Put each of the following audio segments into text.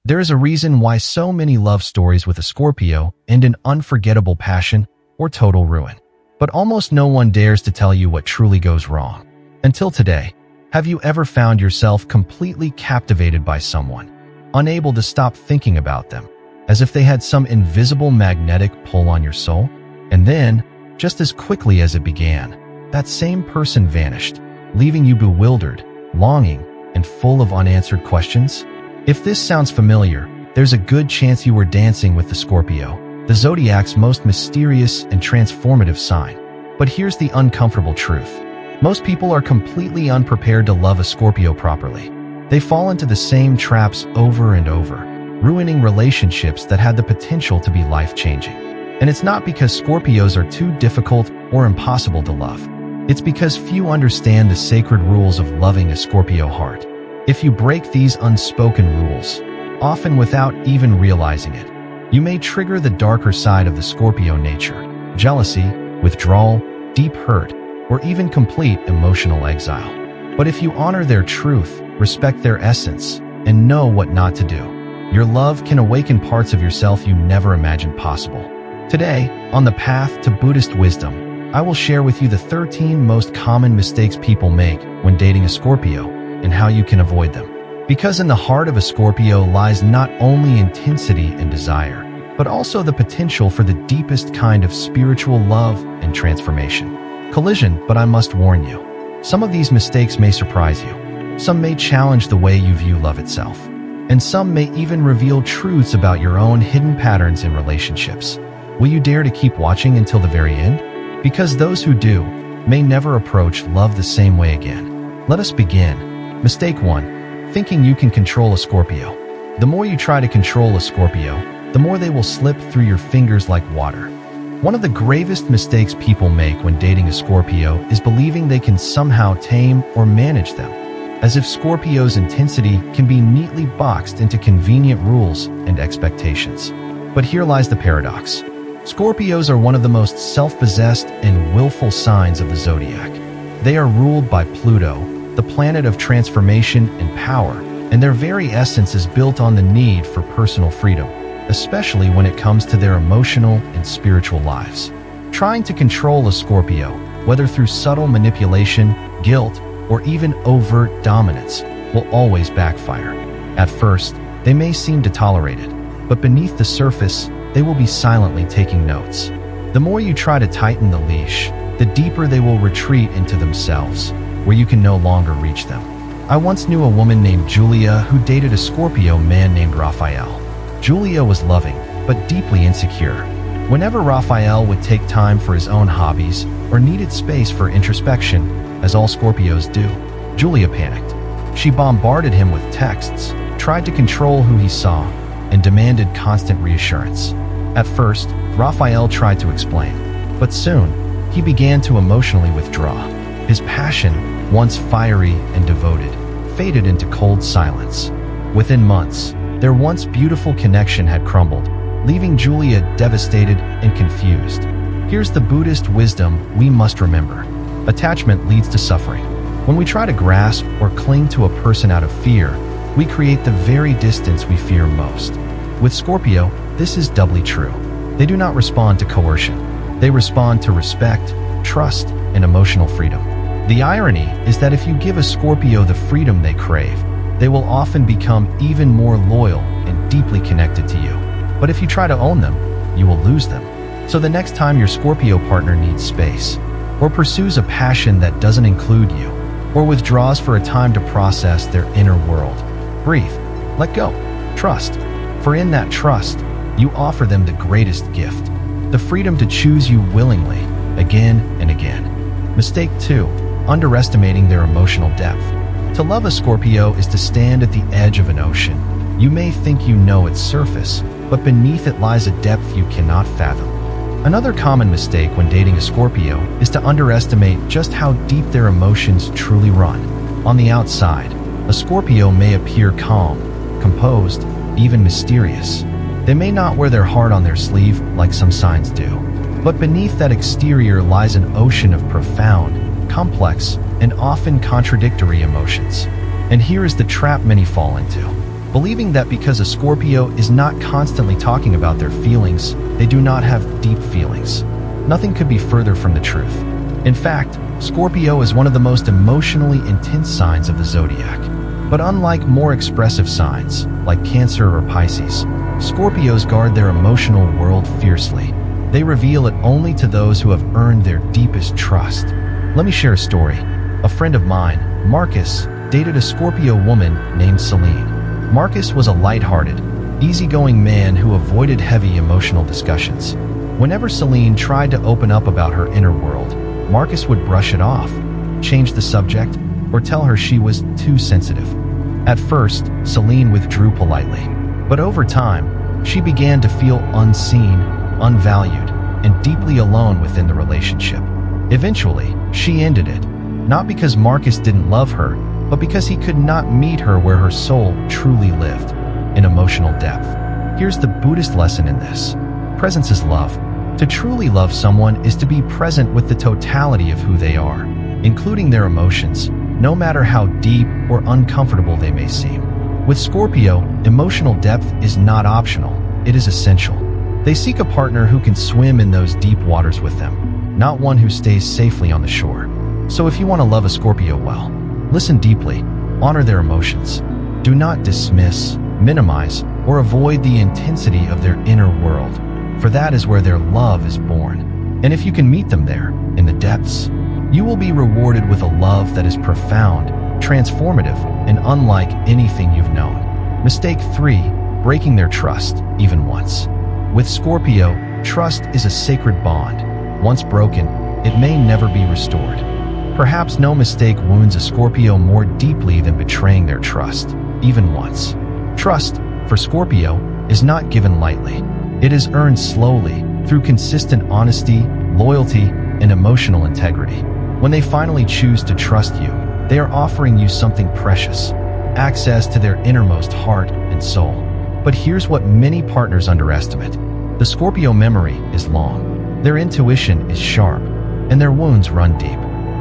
There is a reason why so many love stories with a Scorpio end in unforgettable passion or total ruin. But almost no one dares to tell you what truly goes wrong. Until today, have you ever found yourself completely captivated by someone, unable to stop thinking about them, as if they had some invisible magnetic pull on your soul? And then, just as quickly as it began, that same person vanished, leaving you bewildered, longing, and full of unanswered questions? If this sounds familiar, there's a good chance you were dancing with the Scorpio, the zodiac's most mysterious and transformative sign. But here's the uncomfortable truth. Most people are completely unprepared to love a Scorpio properly. They fall into the same traps over and over, ruining relationships that had the potential to be life-changing. And it's not because Scorpios are too difficult or impossible to love. It's because few understand the sacred rules of loving a Scorpio heart. If you break these unspoken rules, often without even realizing it, you may trigger the darker side of the Scorpio nature: jealousy, withdrawal, deep hurt, or even complete emotional exile. But if you honor their truth, respect their essence, and know what not to do, your love can awaken parts of yourself you never imagined possible. Today, on the path to Buddhist wisdom, I will share with you the 13 most common mistakes people make when dating a Scorpio, and how you can avoid them. Because in the heart of a Scorpio lies not only intensity and desire, but also the potential for the deepest kind of spiritual love and transformation. Collision, but I must warn you, some of these mistakes may surprise you. Some may challenge the way you view love itself. And some may even reveal truths about your own hidden patterns in relationships. Will you dare to keep watching until the very end? Because those who do may never approach love the same way again. Let us begin. Mistake 1. Thinking you can control a Scorpio. The more you try to control a Scorpio, the more they will slip through your fingers like water. One of the gravest mistakes people make when dating a Scorpio is believing they can somehow tame or manage them, as if Scorpio's intensity can be neatly boxed into convenient rules and expectations. But here lies the paradox. Scorpios are one of the most self-possessed and willful signs of the zodiac. They are ruled by Pluto, the planet of transformation and power, and their very essence is built on the need for personal freedom, especially when it comes to their emotional and spiritual lives. Trying to control a Scorpio, whether through subtle manipulation, guilt, or even overt dominance, will always backfire. At first, they may seem to tolerate it, but beneath the surface, they will be silently taking notes. The more you try to tighten the leash, the deeper they will retreat into themselves, where you can no longer reach them. I once knew a woman named Julia who dated a Scorpio man named Raphael. Julia was loving, but deeply insecure. Whenever Raphael would take time for his own hobbies or needed space for introspection, as all Scorpios do, Julia panicked. She bombarded him with texts, tried to control who he saw, and demanded constant reassurance. At first, Raphael tried to explain, but soon, he began to emotionally withdraw. His passion, once fiery and devoted, faded into cold silence. Within months, their once beautiful connection had crumbled, leaving Julia devastated and confused. Here's the Buddhist wisdom we must remember. Attachment leads to suffering. When we try to grasp or cling to a person out of fear, we create the very distance we fear most. With Scorpio, this is doubly true. They do not respond to coercion. They respond to respect, trust, and emotional freedom. The irony is that if you give a Scorpio the freedom they crave, they will often become even more loyal and deeply connected to you. But if you try to own them, you will lose them. So the next time your Scorpio partner needs space, or pursues a passion that doesn't include you, or withdraws for a time to process their inner world, breathe, let go, trust. For in that trust, you offer them the greatest gift, the freedom to choose you willingly, again and again. Mistake 2. Underestimating their emotional depth. To love a Scorpio is to stand at the edge of an ocean. You may think you know its surface, but beneath it lies a depth you cannot fathom. Another common mistake when dating a Scorpio is to underestimate just how deep their emotions truly run. On the outside, a Scorpio may appear calm, composed, even mysterious. They may not wear their heart on their sleeve like some signs do. But beneath that exterior lies an ocean of profound, complex, and often contradictory emotions. And here is the trap many fall into. believing that because a Scorpio is not constantly talking about their feelings, they do not have deep feelings. Nothing could be further from the truth. In fact, Scorpio is one of the most emotionally intense signs of the zodiac. But unlike more expressive signs, like Cancer or Pisces, Scorpios guard their emotional world fiercely. They reveal it only to those who have earned their deepest trust. Let me share a story. A friend of mine, Marcus, dated a Scorpio woman named Celine. Marcus was a lighthearted, easygoing man who avoided heavy emotional discussions. Whenever Celine tried to open up about her inner world, Marcus would brush it off, change the subject, or tell her she was too sensitive. At first, Celine withdrew politely, but over time, she began to feel unseen, unvalued, and deeply alone within the relationship. Eventually, she ended it, not because Marcus didn't love her, but because he could not meet her where her soul truly lived, in emotional depth. Here's the Buddhist lesson in this. Presence is love. To truly love someone is to be present with the totality of who they are, including their emotions, no matter how deep or uncomfortable they may seem. With Scorpio, emotional depth is not optional, it is essential. They seek a partner who can swim in those deep waters with them, not one who stays safely on the shore. So if you want to love a Scorpio well, listen deeply, honor their emotions. Do not dismiss, minimize, or avoid the intensity of their inner world, for that is where their love is born. And if you can meet them there, in the depths, you will be rewarded with a love that is profound, transformative, and unlike anything you've known. Mistake 3, breaking their trust, even once. With Scorpio, trust is a sacred bond. Once broken, it may never be restored. Perhaps no mistake wounds a Scorpio more deeply than betraying their trust, even once. Trust, for Scorpio, is not given lightly. It is earned slowly, through consistent honesty, loyalty, and emotional integrity. When they finally choose to trust you, they are offering you something precious, access to their innermost heart and soul. But here's what many partners underestimate. The Scorpio memory is long, their intuition is sharp, and their wounds run deep.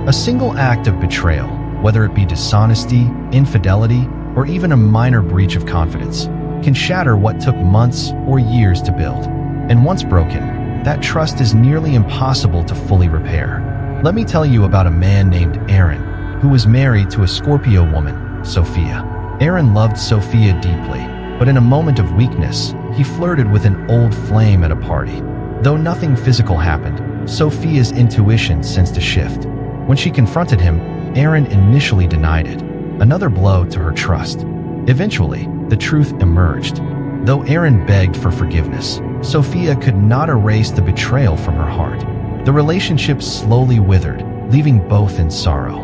A single act of betrayal, whether it be dishonesty, infidelity, or even a minor breach of confidence, can shatter what took months or years to build. And once broken, that trust is nearly impossible to fully repair. Let me tell you about a man named Aaron, who was married to a Scorpio woman, Sophia. Aaron loved Sophia deeply, but in a moment of weakness, he flirted with an old flame at a party. Though nothing physical happened, Sophia's intuition sensed a shift. When she confronted him, Aaron initially denied it, another blow to her trust. Eventually, the truth emerged. Though Aaron begged for forgiveness, Sophia could not erase the betrayal from her heart. The relationship slowly withered, leaving both in sorrow.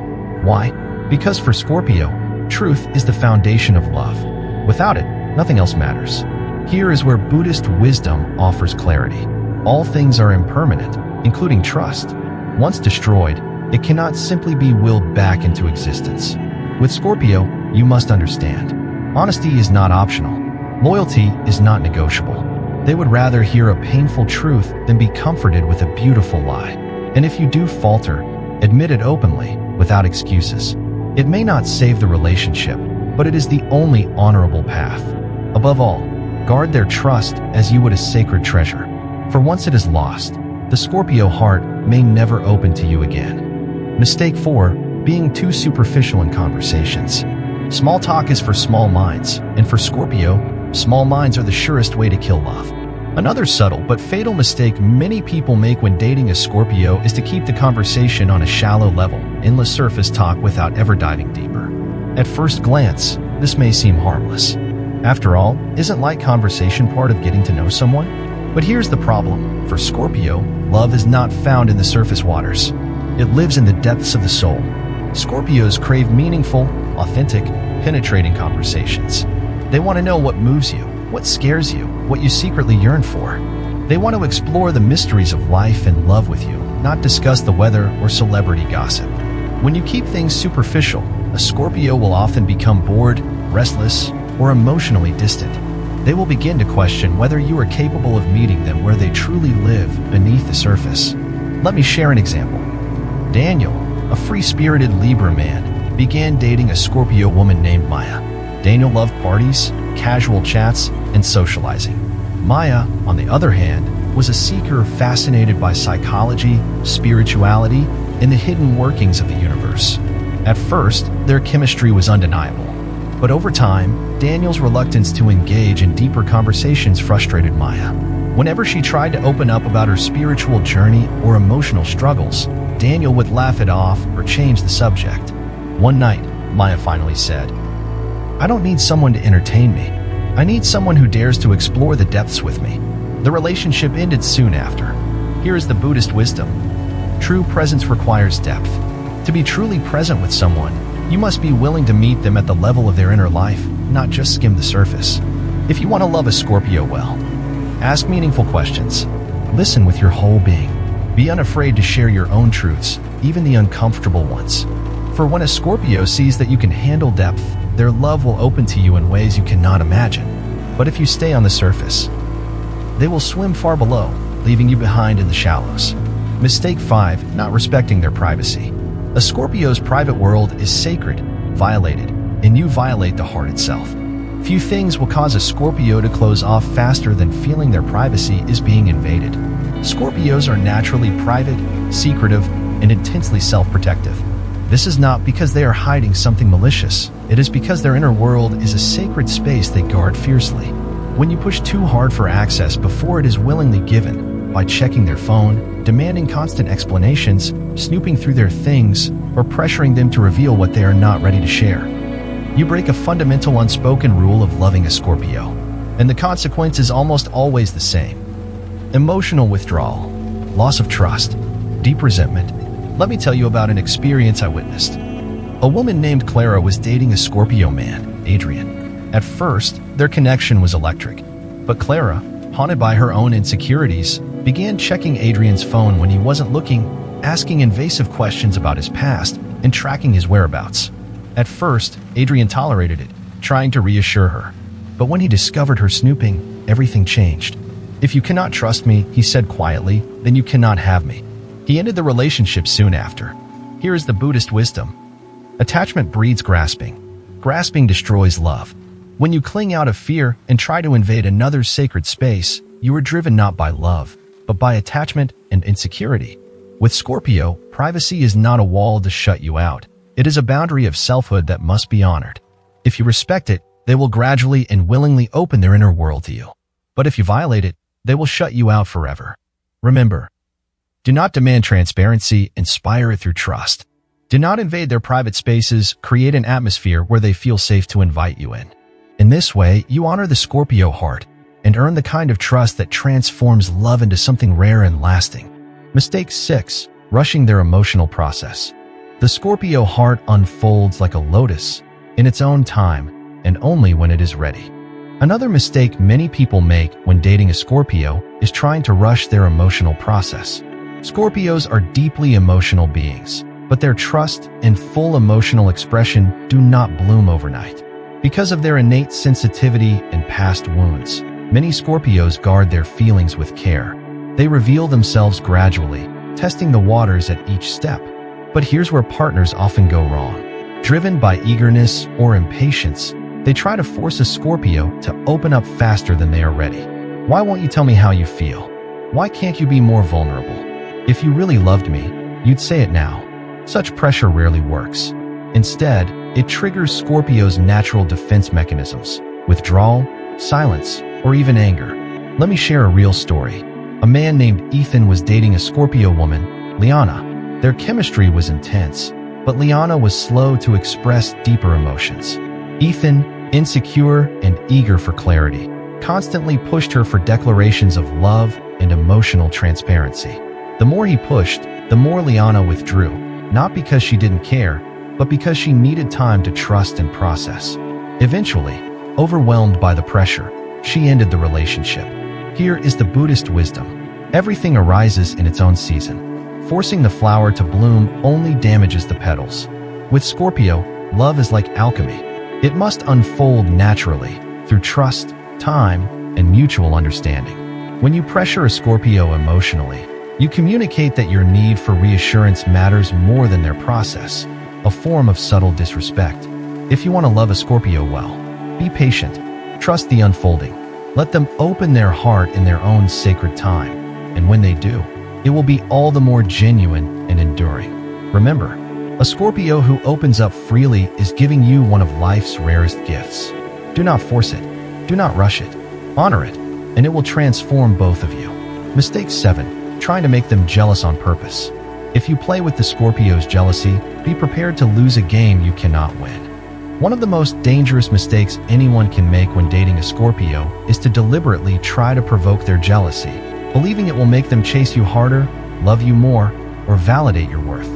Why? Because for Scorpio, truth is the foundation of love. Without it, nothing else matters. Here is where Buddhist wisdom offers clarity. All things are impermanent, including trust. Once destroyed, it cannot simply be willed back into existence. With Scorpio, you must understand. Honesty is not optional. Loyalty is not negotiable. They would rather hear a painful truth than be comforted with a beautiful lie. And if you do falter, admit it openly, without excuses. It may not save the relationship, but it is the only honorable path. Above all, guard their trust as you would a sacred treasure. For once it is lost, the Scorpio heart may never open to you again. Mistake 4, being too superficial in conversations. Small talk is for small minds, and for Scorpio, small minds are the surest way to kill love. Another subtle but fatal mistake many people make when dating a Scorpio is to keep the conversation on a shallow level, endless surface talk without ever diving deeper. At first glance, this may seem harmless. After all, isn't light conversation part of getting to know someone? But here's the problem. For Scorpio, love is not found in the surface waters. It lives in the depths of the soul. Scorpios crave meaningful, authentic, penetrating conversations. They want to know what moves you, what scares you, what you secretly yearn for. They want to explore the mysteries of life and love with you, not discuss the weather or celebrity gossip. When you keep things superficial, a Scorpio will often become bored, restless, or emotionally distant. They will begin to question whether you are capable of meeting them where they truly live beneath the surface. Let me share an example. Daniel, a free-spirited Libra man, began dating a Scorpio woman named Maya. Daniel loved parties, casual chats, and socializing. Maya, on the other hand, was a seeker fascinated by psychology, spirituality, and the hidden workings of the universe. At first, their chemistry was undeniable. But over time, Daniel's reluctance to engage in deeper conversations frustrated Maya. Whenever she tried to open up about her spiritual journey or emotional struggles, Daniel would laugh it off or change the subject. One night, Maya finally said, "I don't need someone to entertain me. I need someone who dares to explore the depths with me." The relationship ended soon after. Here is the Buddhist wisdom. True presence requires depth. To be truly present with someone, you must be willing to meet them at the level of their inner life, not just skim the surface. If you want to love a Scorpio well, ask meaningful questions. Listen with your whole being. Be unafraid to share your own truths, even the uncomfortable ones. For when a Scorpio sees that you can handle depth, their love will open to you in ways you cannot imagine. But if you stay on the surface, they will swim far below, leaving you behind in the shallows. Mistake 5. Not respecting their privacy. A Scorpio's private world is sacred, violated, and you violate the heart itself. Few things will cause a Scorpio to close off faster than feeling their privacy is being invaded. Scorpios are naturally private, secretive, and intensely self-protective. This is not because they are hiding something malicious. It is because their inner world is a sacred space they guard fiercely. When you push too hard for access before it is willingly given, by checking their phone, demanding constant explanations, snooping through their things, or pressuring them to reveal what they are not ready to share, you break a fundamental unspoken rule of loving a Scorpio. And the consequence is almost always the same. Emotional withdrawal, loss of trust, deep resentment. Let me tell you about an experience I witnessed. A woman named Clara was dating a Scorpio man, Adrian. At first, their connection was electric. But Clara, haunted by her own insecurities, began checking Adrian's phone when he wasn't looking, asking invasive questions about his past, and tracking his whereabouts. At first, Adrian tolerated it, trying to reassure her. But when he discovered her snooping, everything changed. "If you cannot trust me," he said quietly, "then you cannot have me." He ended the relationship soon after. Here is the Buddhist wisdom. Attachment breeds grasping. Grasping destroys love. When you cling out of fear and try to invade another's sacred space, you are driven not by love, but by attachment and insecurity. With Scorpio, privacy is not a wall to shut you out. It is a boundary of selfhood that must be honored. If you respect it, they will gradually and willingly open their inner world to you. But if you violate it, they will shut you out forever. Remember, do not demand transparency, inspire it through trust. Do not invade their private spaces, create an atmosphere where they feel safe to invite you in. In this way, you honor the Scorpio heart and earn the kind of trust that transforms love into something rare and lasting. Mistake 6. Rushing their emotional process. The Scorpio heart unfolds like a lotus in its own time and only when it is ready. Another mistake many people make when dating a Scorpio is trying to rush their emotional process. Scorpios are deeply emotional beings, but their trust and full emotional expression do not bloom overnight. Because of their innate sensitivity and past wounds, many Scorpios guard their feelings with care. They reveal themselves gradually, testing the waters at each step. But here's where partners often go wrong. Driven by eagerness or impatience, they try to force a Scorpio to open up faster than they are ready. Why won't you tell me how you feel? Why can't you be more vulnerable? If you really loved me, you'd say it now. Such pressure rarely works. Instead, it triggers Scorpio's natural defense mechanisms: withdrawal, silence, or even anger. Let me share a real story. A man named Ethan was dating a Scorpio woman, Liana. Their chemistry was intense, but Liana was slow to express deeper emotions. Ethan, insecure and eager for clarity, constantly pushed her for declarations of love and emotional transparency. The more he pushed, the more Liana withdrew, not because she didn't care, but because she needed time to trust and process. Eventually, overwhelmed by the pressure, she ended the relationship. Here is the Buddhist wisdom. Everything arises in its own season. Forcing the flower to bloom only damages the petals. With Scorpio, love is like alchemy. It must unfold naturally, through trust, time, and mutual understanding. When you pressure a Scorpio emotionally, you communicate that your need for reassurance matters more than their process, a form of subtle disrespect. If you want to love a Scorpio well, Be patient. Trust the unfolding. Let them open their heart in their own sacred time. And when they do, it will be all the more genuine and enduring. Remember, a Scorpio who opens up freely is giving you one of life's rarest gifts. Do not force it. Do not rush it. Honor it, and it will transform both of you. Mistake 7. Trying to make them jealous on purpose. If you play with the Scorpio's jealousy, be prepared to lose a game you cannot win. One of the most dangerous mistakes anyone can make when dating a Scorpio is to deliberately try to provoke their jealousy, believing it will make them chase you harder, love you more, or validate your worth.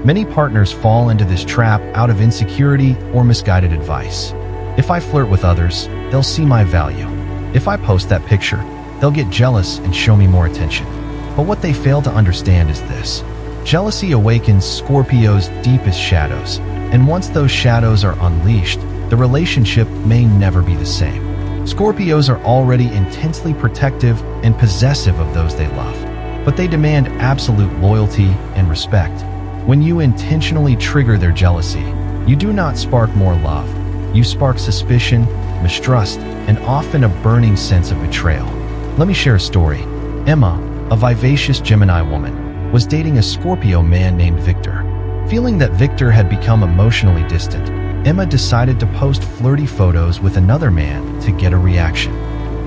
Many partners fall into this trap out of insecurity or misguided advice. If I flirt with others, they'll see my value. If I post that picture, they'll get jealous and show me more attention. But what they fail to understand is this. Jealousy awakens Scorpio's deepest shadows, and once those shadows are unleashed, the relationship may never be the same. Scorpios are already intensely protective and possessive of those they love, but they demand absolute loyalty and respect. When you intentionally trigger their jealousy, you do not spark more love. You spark suspicion, mistrust, and often a burning sense of betrayal. Let me share a story. Emma, a vivacious Gemini woman, was dating a Scorpio man named Victor. Feeling that Victor had become emotionally distant, Emma decided to post flirty photos with another man to get a reaction.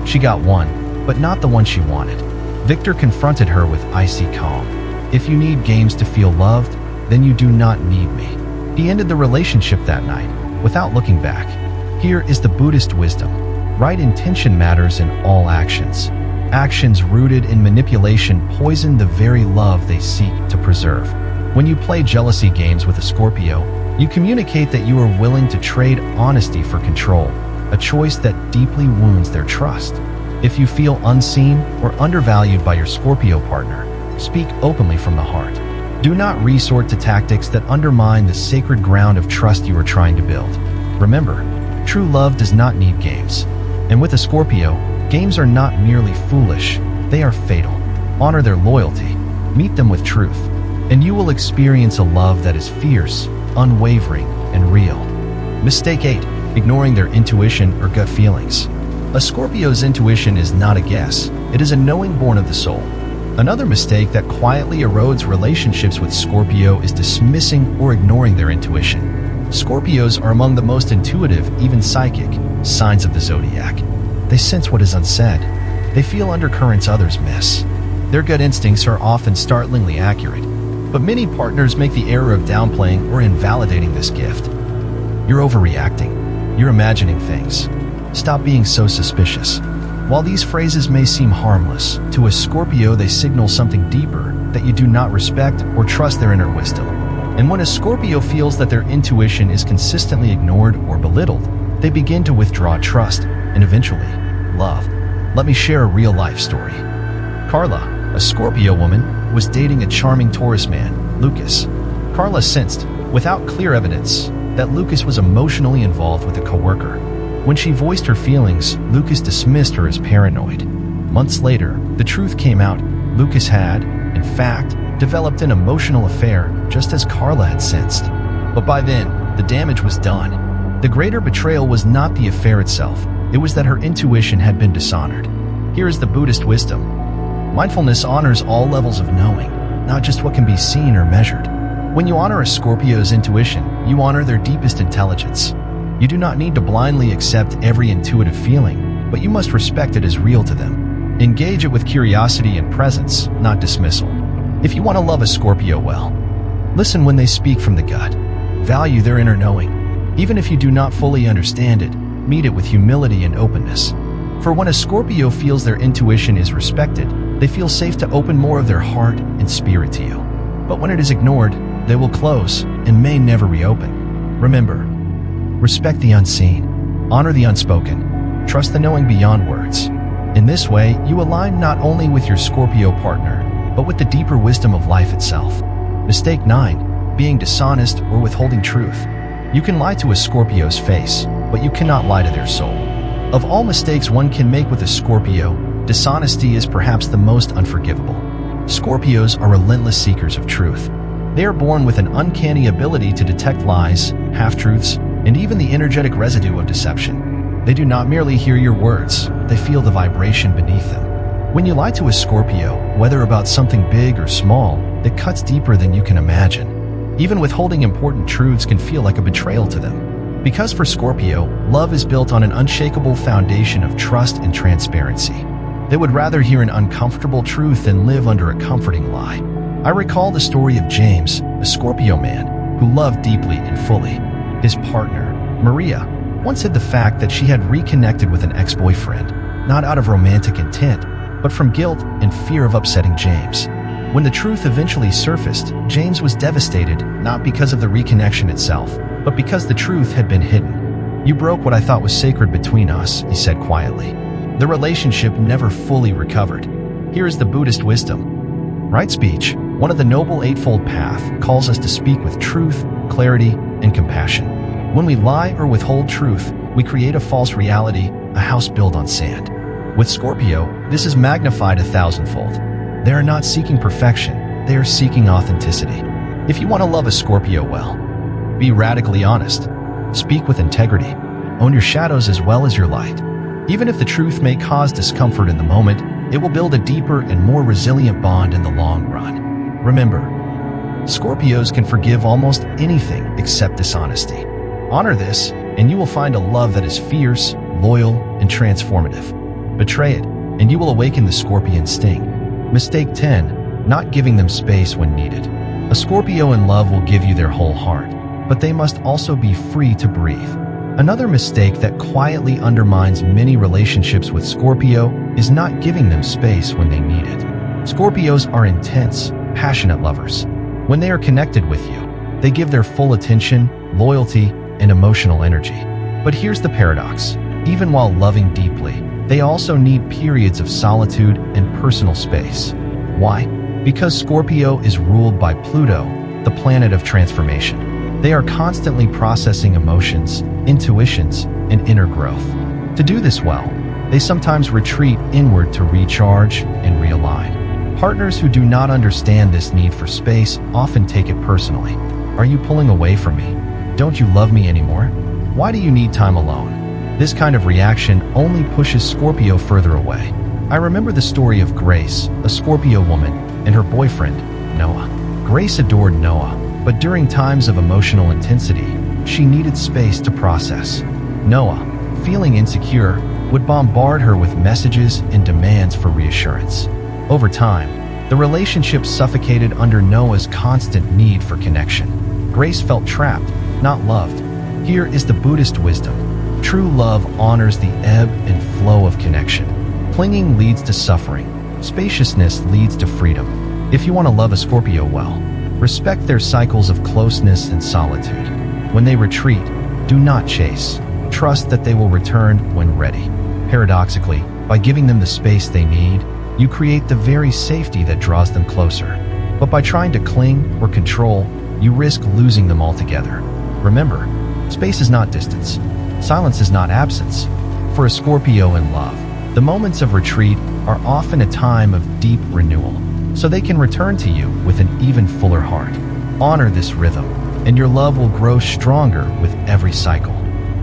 She got one, but not the one she wanted. Victor confronted her with icy calm. "If you need games to feel loved, then you do not need me." He ended the relationship that night, without looking back. Here is the Buddhist wisdom. Right intention matters in all actions. Actions rooted in manipulation poison the very love they seek to preserve. When you play jealousy games with a Scorpio, you communicate that you are willing to trade honesty for control, a choice that deeply wounds their trust. If you feel unseen or undervalued by your Scorpio partner, speak openly from the heart. Do not resort to tactics that undermine the sacred ground of trust you are trying to build. Remember, true love does not need games. And with a Scorpio, games are not merely foolish, they are fatal. Honor their loyalty, meet them with truth, and you will experience a love that is fierce, unwavering, and real. Mistake 8. Ignoring their intuition or gut feelings. A Scorpio's intuition is not a guess, it is a knowing born of the soul. Another mistake that quietly erodes relationships with Scorpio is dismissing or ignoring their intuition. Scorpios are among the most intuitive, even psychic, signs of the zodiac. They sense what is unsaid. They feel undercurrents others miss. Their gut instincts are often startlingly accurate, but many partners make the error of downplaying or invalidating this gift. You're overreacting. You're imagining things. Stop being so suspicious. While these phrases may seem harmless, to a Scorpio they signal something deeper, that you do not respect or trust their inner wisdom. And when a Scorpio feels that their intuition is consistently ignored or belittled, they begin to withdraw trust and eventually love. Let me share a real-life story. Carla, a Scorpio woman, was dating a charming Taurus man, Lucas. Carla sensed, without clear evidence, that Lucas was emotionally involved with a coworker. When she voiced her feelings, Lucas dismissed her as paranoid. Months later, the truth came out. Lucas had, in fact, developed an emotional affair, just as Carla had sensed. But by then, the damage was done. The greater betrayal was not the affair itself, it was that her intuition had been dishonored. Here is the Buddhist wisdom. Mindfulness honors all levels of knowing, not just what can be seen or measured. When you honor a Scorpio's intuition, you honor their deepest intelligence. You do not need to blindly accept every intuitive feeling, but you must respect it as real to them. Engage it with curiosity and presence, not dismissal. If you want to love a Scorpio well, listen when they speak from the gut. Value their inner knowing. Even if you do not fully understand it, meet it with humility and openness. For when a Scorpio feels their intuition is respected, they feel safe to open more of their heart and spirit to you. But when it is ignored, they will close and may never reopen. Remember, respect the unseen, honor the unspoken, trust the knowing beyond words. In this way, you align not only with your Scorpio partner, but with the deeper wisdom of life itself. Mistake 9. Being dishonest or withholding truth. You can lie to a Scorpio's face, but you cannot lie to their soul. Of all mistakes one can make with a Scorpio, dishonesty is perhaps the most unforgivable. Scorpios are relentless seekers of truth. They are born with an uncanny ability to detect lies, half-truths, and even the energetic residue of deception. They do not merely hear your words, they feel the vibration beneath them. When you lie to a Scorpio, whether about something big or small, it cuts deeper than you can imagine. Even withholding important truths can feel like a betrayal to them. Because for Scorpio, love is built on an unshakable foundation of trust and transparency. They would rather hear an uncomfortable truth than live under a comforting lie. I recall the story of James, a Scorpio man, who loved deeply and fully. His partner, Maria, once hid the fact that she had reconnected with an ex-boyfriend, not out of romantic intent, but from guilt and fear of upsetting James. When the truth eventually surfaced, James was devastated, not because of the reconnection itself, but because the truth had been hidden. "You broke what I thought was sacred between us," he said quietly. The relationship never fully recovered. Here is the Buddhist wisdom. Right speech, one of the Noble Eightfold Path, calls us to speak with truth, clarity, and compassion. When we lie or withhold truth, we create a false reality, a house built on sand. With Scorpio, this is magnified 1,000-fold. They are not seeking perfection, they are seeking authenticity. If you want to love a Scorpio well, be radically honest. Speak with integrity. Own your shadows as well as your light. Even if the truth may cause discomfort in the moment, it will build a deeper and more resilient bond in the long run. Remember, Scorpios can forgive almost anything except dishonesty. Honor this, and you will find a love that is fierce, loyal, and transformative. Betray it, and you will awaken the Scorpion sting. Mistake 10. Not giving them space when needed. A Scorpio in love will give you their whole heart, but they must also be free to breathe. Another mistake that quietly undermines many relationships with Scorpio is not giving them space when they need it. Scorpios are intense, passionate lovers. When they are connected with you, they give their full attention, loyalty, and emotional energy. But here's the paradox. Even while loving deeply, they also need periods of solitude and personal space. Why? Because Scorpio is ruled by Pluto, the planet of transformation. They are constantly processing emotions, intuitions, and inner growth. To do this well, they sometimes retreat inward to recharge and realign. Partners who do not understand this need for space often take it personally. Are you pulling away from me? Don't you love me anymore? Why do you need time alone? This kind of reaction only pushes Scorpio further away. I remember the story of Grace, a Scorpio woman, and her boyfriend, Noah. Grace adored Noah, but during times of emotional intensity, she needed space to process. Noah, feeling insecure, would bombard her with messages and demands for reassurance. Over time, the relationship suffocated under Noah's constant need for connection. Grace felt trapped, not loved. Here is the Buddhist wisdom. True love honors the ebb and flow of connection. Clinging leads to suffering. Spaciousness leads to freedom. If you want to love a Scorpio well, respect their cycles of closeness and solitude. When they retreat, do not chase. Trust that they will return when ready. Paradoxically, by giving them the space they need, you create the very safety that draws them closer. But by trying to cling or control, you risk losing them altogether. Remember, space is not distance. Silence is not absence. For a Scorpio in love, the moments of retreat are often a time of deep renewal, so they can return to you with an even fuller heart. Honor this rhythm, and your love will grow stronger with every cycle.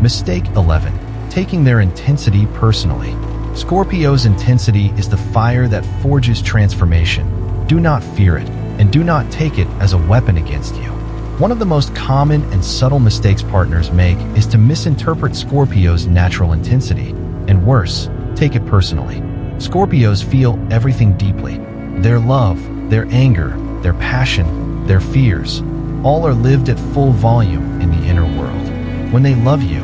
Mistake 11. Taking their intensity personally. Scorpio's intensity is the fire that forges transformation. Do not fear it, and do not take it as a weapon against you. One of the most common and subtle mistakes partners make is to misinterpret Scorpio's natural intensity, and worse, take it personally. Scorpios feel everything deeply. Their love, their anger, their passion, their fears, all are lived at full volume in the inner world. When they love you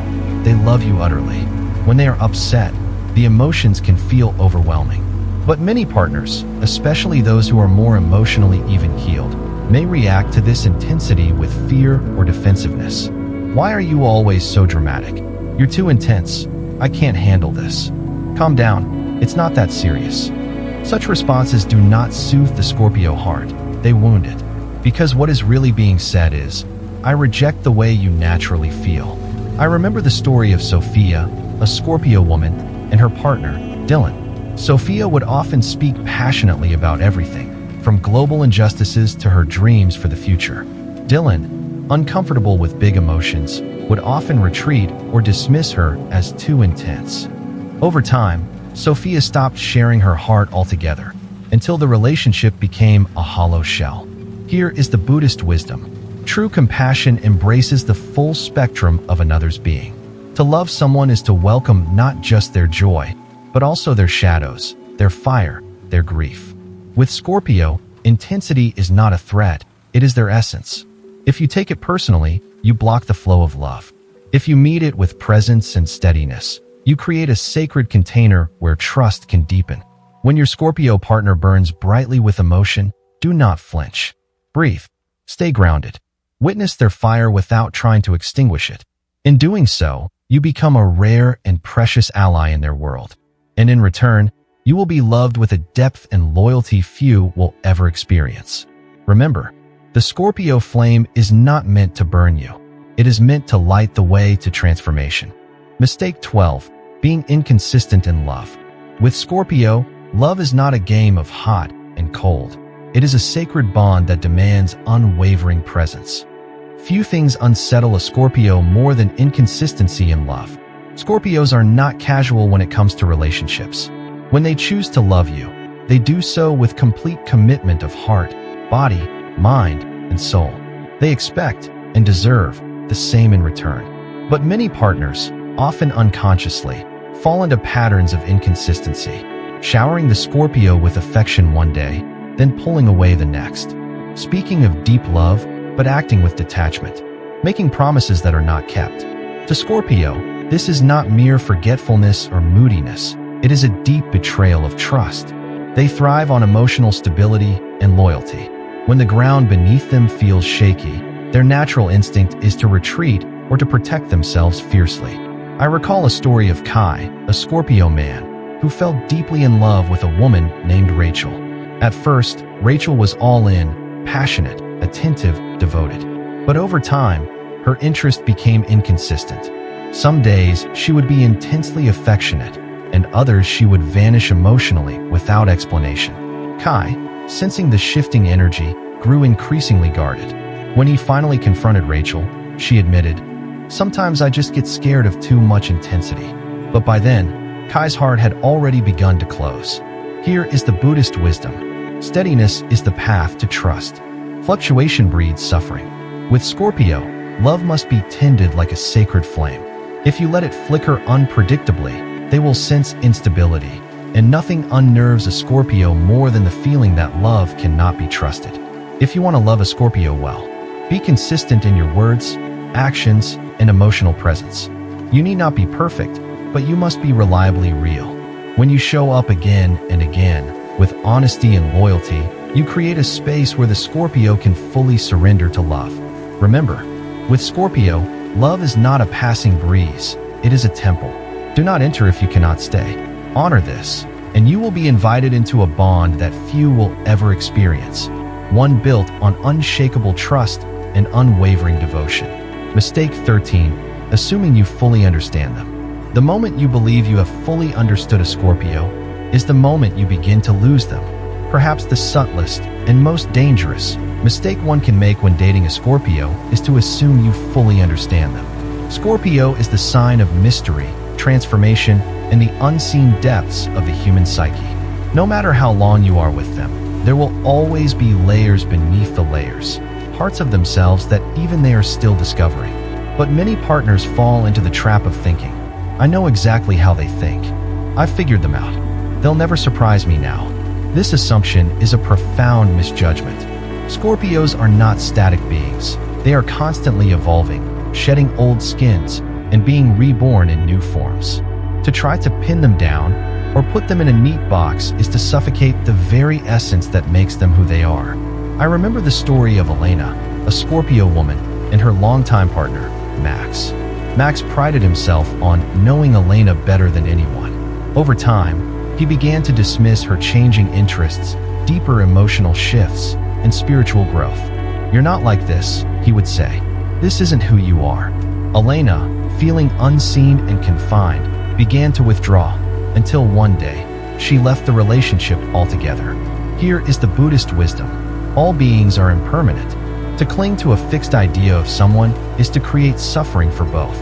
utterly. When they are upset, the emotions can feel overwhelming. But many partners, especially those who are more emotionally even-keeled, may react to this intensity with fear or defensiveness. Why are you always so dramatic? You're too intense. I can't handle this. Calm down. It's not that serious. Such responses do not soothe the Scorpio heart. They wound it. Because what is really being said is, I reject the way you naturally feel. I remember the story of Sophia, a Scorpio woman, and her partner, Dylan. Sophia would often speak passionately about everything, from global injustices to her dreams for the future. Dylan, uncomfortable with big emotions, would often retreat or dismiss her as too intense. Over time, Sophia stopped sharing her heart altogether, until the relationship became a hollow shell. Here is the Buddhist wisdom. True compassion embraces the full spectrum of another's being. To love someone is to welcome not just their joy, but also their shadows, their fire, their grief. With Scorpio, intensity is not a threat, it is their essence. If you take it personally, you block the flow of love. If you meet it with presence and steadiness, you create a sacred container where trust can deepen. When your Scorpio partner burns brightly with emotion, do not flinch. Breathe. Stay grounded. Witness their fire without trying to extinguish it. In doing so, you become a rare and precious ally in their world. And in return, you will be loved with a depth and loyalty few will ever experience. Remember, the Scorpio flame is not meant to burn you. It is meant to light the way to transformation. Mistake 12. Being inconsistent in love. With Scorpio, love is not a game of hot and cold. It is a sacred bond that demands unwavering presence. Few things unsettle a Scorpio more than inconsistency in love. Scorpios are not casual when it comes to relationships. When they choose to love you, they do so with complete commitment of heart, body, mind, and soul. They expect and deserve the same in return. But many partners, often unconsciously, fall into patterns of inconsistency, showering the Scorpio with affection one day, then pulling away the next. Speaking of deep love, but acting with detachment, making promises that are not kept. To Scorpio, this is not mere forgetfulness or moodiness. It is a deep betrayal of trust. They thrive on emotional stability and loyalty. When the ground beneath them feels shaky, their natural instinct is to retreat or to protect themselves fiercely. I recall a story of Kai, a Scorpio man, who fell deeply in love with a woman named Rachel. At first, Rachel was all in, passionate, attentive, devoted. But over time, her interest became inconsistent. Some days, she would be intensely affectionate, and others she would vanish emotionally without explanation. Kai, sensing the shifting energy, grew increasingly guarded. When he finally confronted Rachel, she admitted, "Sometimes I just get scared of too much intensity." But by then, Kai's heart had already begun to close. Here is the Buddhist wisdom. Steadiness is the path to trust. Fluctuation breeds suffering. With Scorpio, love must be tended like a sacred flame. If you let it flicker unpredictably, they will sense instability, and nothing unnerves a Scorpio more than the feeling that love cannot be trusted. If you want to love a Scorpio well, be consistent in your words, actions, and emotional presence. You need not be perfect, but you must be reliably real. When you show up again and again, with honesty and loyalty, you create a space where the Scorpio can fully surrender to love. Remember, with Scorpio, love is not a passing breeze, it is a temple. Do not enter if you cannot stay. Honor this, and you will be invited into a bond that few will ever experience. One built on unshakable trust and unwavering devotion. Mistake 13. Assuming you fully understand them. The moment you believe you have fully understood a Scorpio is the moment you begin to lose them. Perhaps the subtlest and most dangerous mistake one can make when dating a Scorpio is to assume you fully understand them. Scorpio is the sign of mystery, transformation, and the unseen depths of the human psyche. No matter how long you are with them, there will always be layers beneath the layers, parts of themselves that even they are still discovering. But many partners fall into the trap of thinking, "I know exactly how they think. I've figured them out. They'll never surprise me now." This assumption is a profound misjudgment. Scorpios are not static beings. They are constantly evolving, shedding old skins, and being reborn in new forms. To try to pin them down or put them in a neat box is to suffocate the very essence that makes them who they are. I remember the story of Elena, a Scorpio woman, and her longtime partner, Max. Max prided himself on knowing Elena better than anyone. Over time, he began to dismiss her changing interests, deeper emotional shifts, and spiritual growth. "You're not like this," he would say. "This isn't who you are." Elena, feeling unseen and confined, began to withdraw, until one day, she left the relationship altogether. Here is the Buddhist wisdom. All beings are impermanent. To cling to a fixed idea of someone is to create suffering for both.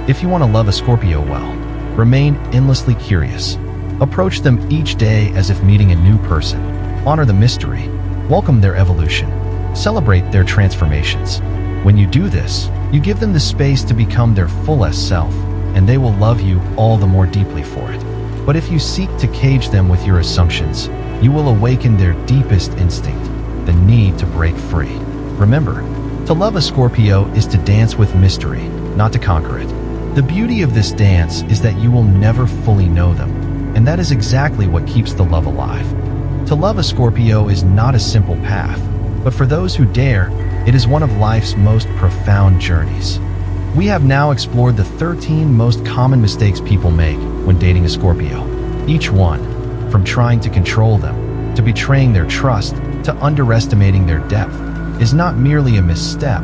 If you want to love a Scorpio well, remain endlessly curious. Approach them each day as if meeting a new person. Honor the mystery. Welcome their evolution. Celebrate their transformations. When you do this, you give them the space to become their fullest self, and they will love you all the more deeply for it. But if you seek to cage them with your assumptions, you will awaken their deepest instinct, the need to break free. Remember, to love a Scorpio is to dance with mystery, not to conquer it. The beauty of this dance is that you will never fully know them, and that is exactly what keeps the love alive. To love a Scorpio is not a simple path, but for those who dare, it is one of life's most profound journeys. We have now explored the 13 most common mistakes people make when dating a Scorpio. Each one, from trying to control them, to betraying their trust, to underestimating their depth, is not merely a misstep,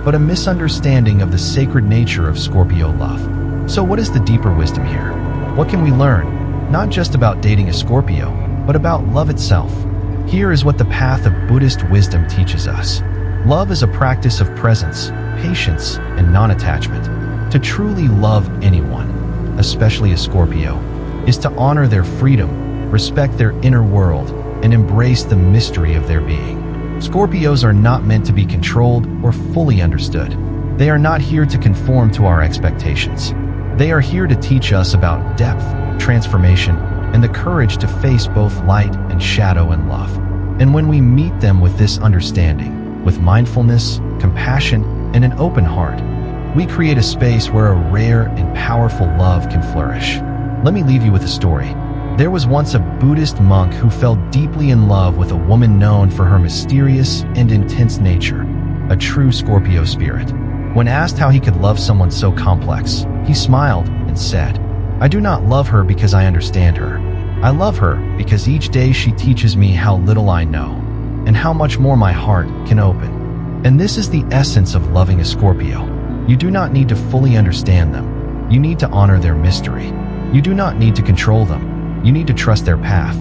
but a misunderstanding of the sacred nature of Scorpio love. So what is the deeper wisdom here? What can we learn, not just about dating a Scorpio, but about love itself? Here is what the path of Buddhist wisdom teaches us. Love is a practice of presence, patience, and non-attachment. To truly love anyone, especially a Scorpio, is to honor their freedom, respect their inner world, and embrace the mystery of their being. Scorpios are not meant to be controlled or fully understood. They are not here to conform to our expectations. They are here to teach us about depth, transformation, and the courage to face both light and shadow in love. And when we meet them with this understanding, with mindfulness, compassion, and an open heart, we create a space where a rare and powerful love can flourish. Let me leave you with a story. There was once a Buddhist monk who fell deeply in love with a woman known for her mysterious and intense nature, a true Scorpio spirit. When asked how he could love someone so complex, he smiled and said, "I do not love her because I understand her. I love her because each day she teaches me how little I know, and how much more my heart can open." And this is the essence of loving a Scorpio. You do not need to fully understand them. You need to honor their mystery. You do not need to control them. You need to trust their path.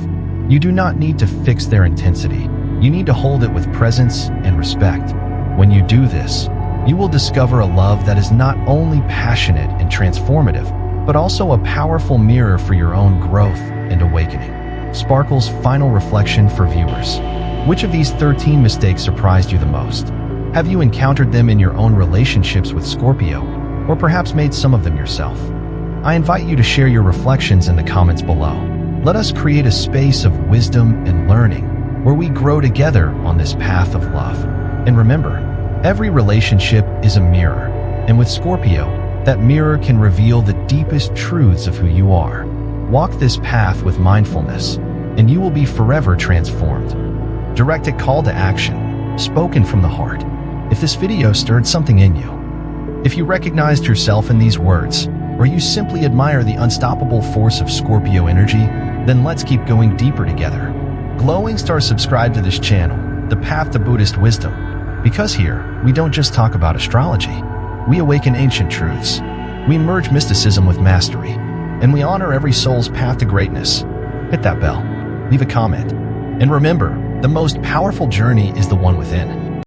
You do not need to fix their intensity. You need to hold it with presence and respect. When you do this, you will discover a love that is not only passionate and transformative, but also a powerful mirror for your own growth and awakening. Sparkle's final reflection for viewers. Which of these 13 mistakes surprised you the most? Have you encountered them in your own relationships with Scorpio, or perhaps made some of them yourself? I invite you to share your reflections in the comments below. Let us create a space of wisdom and learning where we grow together on this path of love. And remember, every relationship is a mirror, and with Scorpio, that mirror can reveal the deepest truths of who you are. Walk this path with mindfulness, and you will be forever transformed. Directed call to action, spoken from the heart. If this video stirred something in you, if you recognized yourself in these words, or you simply admire the unstoppable force of Scorpio energy, then let's keep going deeper together. Glowing stars, subscribe to this channel, The Path to Buddhist Wisdom, because here, we don't just talk about astrology. We awaken ancient truths. We merge mysticism with mastery, and we honor every soul's path to greatness. Hit that bell, leave a comment, and remember, the most powerful journey is the one within.